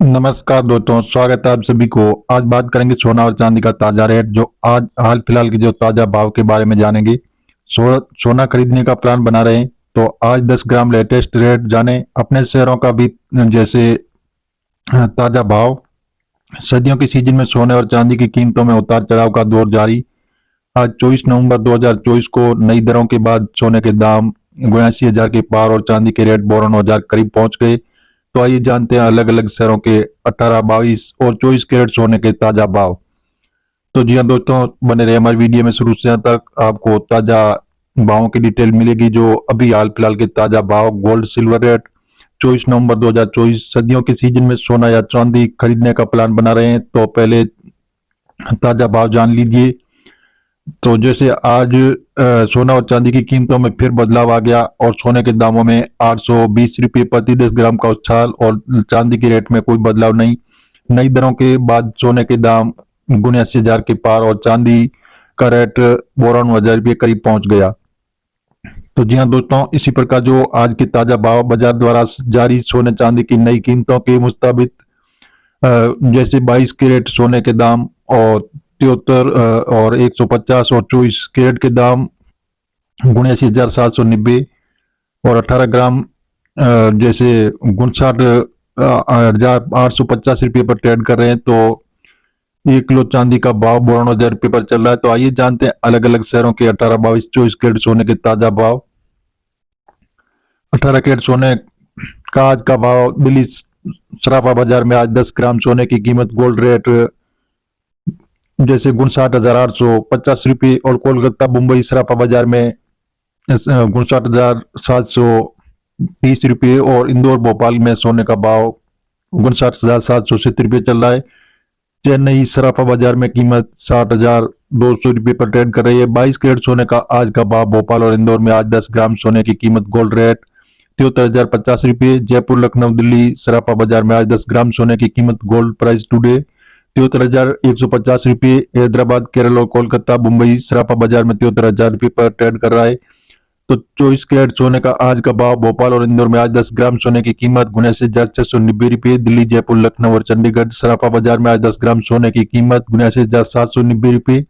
नमस्कार दोस्तों, स्वागत है आप सभी को। आज बात करेंगे सोना और चांदी का ताजा रेट, जो आज हाल फिलहाल के जो ताजा भाव के बारे में जानेंगे। सोना खरीदने का प्लान बना रहे हैं तो आज 10 ग्राम लेटेस्ट रेट जाने। अपने शहरों का भी जैसे ताजा भाव। सर्दियों के सीजन में सोने और चांदी की कीमतों में उतार चढ़ाव का दौर जारी। आज 24 नवंबर 2024 को नई दरों के बाद सोने के दाम 82,000 के पार और चांदी के रेट 52,000 करीब पहुंच गए। तो आइए जानते हैं अलग अलग शहरों के 18, 22 और 24 कैरेट सोने के ताजा भाव। तो जी हाँ दोस्तों, बने रहे हमारी वीडियो में शुरू से अंत तक। आपको ताजा भावों की डिटेल मिलेगी, जो अभी हाल फिलहाल के ताजा भाव। गोल्ड सिल्वर रेट 24 नवंबर 2024। सर्दियों के सीजन में सोना या चांदी खरीदने का प्लान बना रहे हैं तो पहले ताजा भाव जान लीजिए। तो जैसे आज सोना और चांदी की कीमतों में फिर बदलाव आ गया और सोने के दामों में 820 रुपये प्रति 10 ग्राम का उछाल और चांदी के रेट में कोई बदलाव नहीं। नई दरों के बाद सोने के दाम 79,000 के पार और चांदी का रेट 52,000 रुपये करीब पहुंच गया। तो जी हाँ दोस्तों, इसी प्रकार जो आज के ताजा भाव बाजार द्वारा जारी सोने चांदी की नई कीमतों के मुताबिक जैसे 22 कैरेट सोने के दाम और 73 और 150 और 24 कैरेट के दाम 79,790 और 18 ग्राम जैसे 59,850 रुपये पर ट्रेड कर रहे हैं। तो 1 किलो चांदी का भाव 52,000 रुपये पर चल रहा है। तो आइए जानते हैं अलग अलग शहरों के 18, 22, 24 कैरेट सोने के ताजा भाव। 18 कैरेट सोने का आज का भाव दिल्ली सराफा बाजार में आज 10 ग्राम सोने की कीमत गोल्ड रेट जैसे 59,850 रुपये और कोलकाता मुंबई सराफा बाजार में 59,730 रुपये और इंदौर भोपाल में सोने का भाव 59,770 रुपये चल रहा है। चेन्नई सराफा बाजार में कीमत 60,200 रुपये पर ट्रेड कर रही है। 22 कैरेट सोने का आज का भाव भोपाल और इंदौर में आज 10 ग्राम सोने की कीमत गोल्ड रेट 73,050 रुपये। जयपुर, लखनऊ, दिल्ली सराफा बाजार में आज 10 ग्राम सोने की कीमत गोल्ड प्राइस टुडे 73,150 रुपये। हैदराबाद, केरल और कोलकाता मुंबई सराफा बाजार में 73,000 रुपये पर ट्रेड कर रहा है। तो 24 कैरेट सोने का आज का भाव भोपाल और इंदौर में आज 10 ग्राम सोने की कीमत 79,690 रुपये। दिल्ली, जयपुर, लखनऊ और चंडीगढ़ सराफा बाजार में आज 10 ग्राम सोने की कीमत 79,790 रुपये।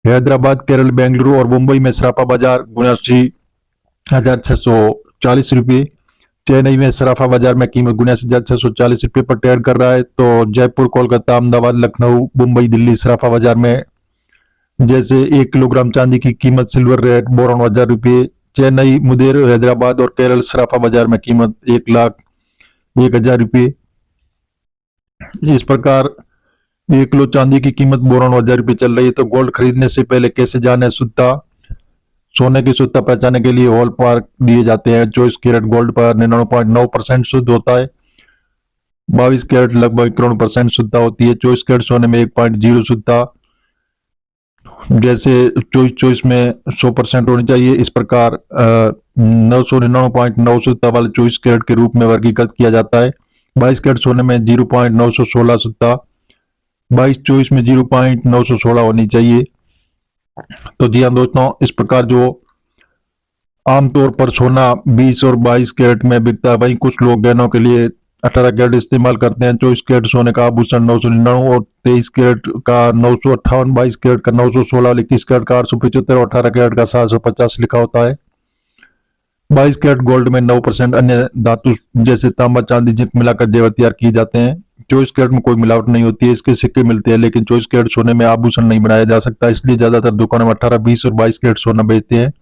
हैदराबाद, केरल, बेंगलुरु और मुंबई में सराफा बाजार 79,640 रुपये। चेन्नई में सराफा बाजार में कीमत 79,640 रुपये पर ट्रेड कर रहा है। तो जयपुर, कोलकाता, अहमदाबाद, लखनऊ, मुंबई, दिल्ली सराफा बाजार में जैसे 1 किलोग्राम चांदी की कीमत सिल्वर रेट 52,000 रुपये। चेन्नई, मुदेर, हैदराबाद और केरल सराफा बाजार में कीमत 1,01,000 रुपये। इस प्रकार 1 किलो चांदी की कीमत 52,000 रुपये चल रही है। तो गोल्ड खरीदने से पहले कैसे जाने शुद्धता? सोने की शुद्धता पहचानने के लिए हॉल मार्क दिए जाते हैं। 24 कैरेट गोल्ड पर 99.9% शुद्ध होता है। 22 कैरेट लगभग 91% शुद्धता होती है। 24 कैरेट सोने में 1.0 शुद्धता, जैसे 24 में 100% होनी चाहिए। इस प्रकार 999.9 शुद्धता वाले 24 कैरेट के रूप में वर्गीकृत किया जाता है। 22 कैरेट सोने में 0.916 शुद्धता, 22-24 में 0.916 होनी चाहिए। तो जी हाँ दोस्तों, इस प्रकार जो आमतौर पर सोना 20 और 22 कैरेट में बिकता है, वहीं कुछ लोग गहनों के लिए 18 कैरेट इस्तेमाल करते हैं। 24 कैरेट सोने का आभूषण 999 और 23 कैरेट का 958, 22 कैरेट का 916, 21 कैरेट का 875 और 18 कैरेट का 750 लिखा होता है। 22 कैरेट गोल्ड में 9% अन्य धातु जैसे तांबा, चांदी, जिंक मिलाकर जेवर तैयार किए जाते हैं। 24 कैरेट में कोई मिलावट नहीं होती है। इसके सिक्के मिलते हैं, लेकिन 24 कैरेट सोने में आभूषण नहीं बनाया जा सकता, इसलिए ज्यादातर दुकानों में 18, 20 और 22 कैरेट सोना बेचते हैं।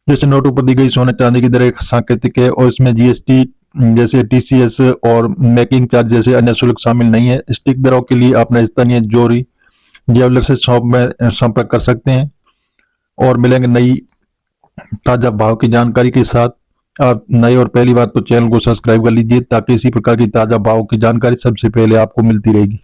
जैसे नोटों पर दी गई सोने चांदी की दर एक सांकेतिक है और इसमें जीएसटी जैसे टीसीएस और मेकिंग चार्ज जैसे अन्य शुल्क शामिल नहीं है। स्टिक दरों के लिए अपने स्थानीय जोरी ज्वेलर से शॉप में संपर्क कर सकते हैं और मिलेंगे नई ताजा भाव की जानकारी के साथ। आप नए और पहली बार तो चैनल को सब्सक्राइब कर लीजिए, ताकि इसी प्रकार की ताजा भाव की जानकारी सबसे पहले आपको मिलती रहेगी।